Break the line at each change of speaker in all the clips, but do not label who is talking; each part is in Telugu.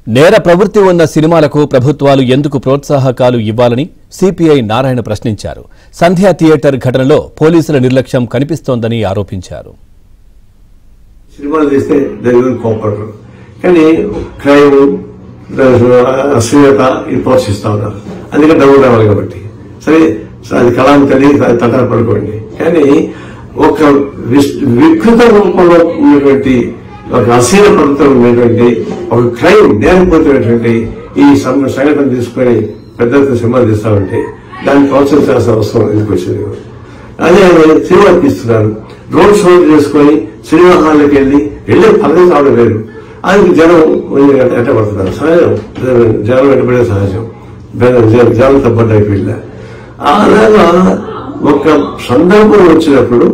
నేర ప్రవృత్తి ఉన్న సినిమాలకు ప్రభుత్వాలు ఎందుకు ప్రోత్సాహకాలు ఇవ్వాలని సిపిఐ నారాయణ ప్రశ్నించారు. సంధ్యా థియేటర్ ఘటనలో పోలీసుల నిర్లక్ష్యం కనిపిస్తోందని ఆరోపించారు.
సినిమాలు తీస్తే దగ్గర కోపడరు, కానీ క్రైమ్ అశ్లీలత ఇది ప్రోత్సహిస్తా ఉన్నారు. అందుకే డబ్బులు రావాలి కాబట్టి సరే అది కళాంతని తటాలు పడుకోండి. కానీ ఒక వికృత రూపంలో ఉన్నటువంటి ఒక అశ్లీల ప్రభుత్వం ఉన్నటువంటి ఒక క్రైమ్ నేరపోతున్నటువంటి ఈ సంఘటన తీసుకొని పెద్ద సినిమాలు తీస్తామంటే దాన్ని ప్రోత్సహించాల్సిన అవసరం ఎందుకు వచ్చింది? అదే సినిమా తీస్తున్నారు, రోడ్ షో చేసుకొని సినిమా హాల్కి వెళ్ళే పదవి రావడం లేదు. అది జనం ఎట్టబడుతున్నారు, సహజం. జనం వెంటబడే సహజం, జనం తప్పట్టు వీళ్ళ. అలాగా ఒక సందర్భం వచ్చినప్పుడు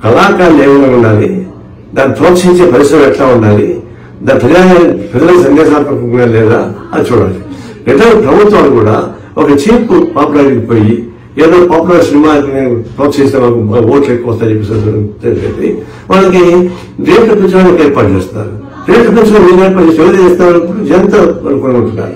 కళాకారులు ఏమైనా ఉండాలి, దాన్ని ప్రోత్సహించే పరిశ్రమ ఎట్లా ఉండాలి, దాని ప్రజలకు సందేశాత్మకంగా లేదా అది చూడాలి. ఇతర ప్రభుత్వాలు కూడా ఒక చీప్ పాపులారిటీకి పోయి ఏదో పాపులర్ సినిమా ప్రోత్సహిస్తే ఓట్లు ఎక్కువ వస్తాయని చెప్పి వాళ్ళకి రేట్లు పెంచడానికి ఏర్పాటు చేస్తున్నారు. రేట్లు పెంచడానికి ఏర్పాటు చేసి ఎవరు చేస్తారు? జనతా అనుకుంటున్నారు.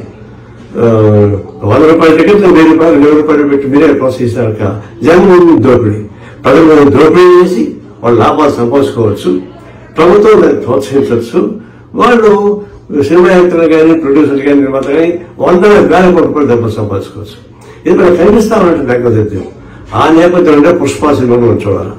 100 రూపాయల టికెట్ 1000 రూపాయలు 20 రూపాయలు పెట్టి మీరే ప్రోత్సహిస్తారక జగన్మోహన్ దోపిడీ. ప్రజలు దోపిడీ చేసి వాళ్ళు లాభాలు సంపాదించుకోవచ్చు, ప్రభుత్వం దాన్ని ప్రోత్సహించవచ్చు. వాళ్ళు సినిమా యాక్టర్లు కానీ ప్రొడ్యూసర్లు కానీ నిర్మాత కానీ 100,000 కోట్ల డబ్బులు సంపాదించుకోవచ్చు. ఇది మనకు కనిపిస్తా ఉన్నట్టు నేపథ్యం. ఆ నేపథ్యంలో పుష్ప సినిమాను చూడాలి.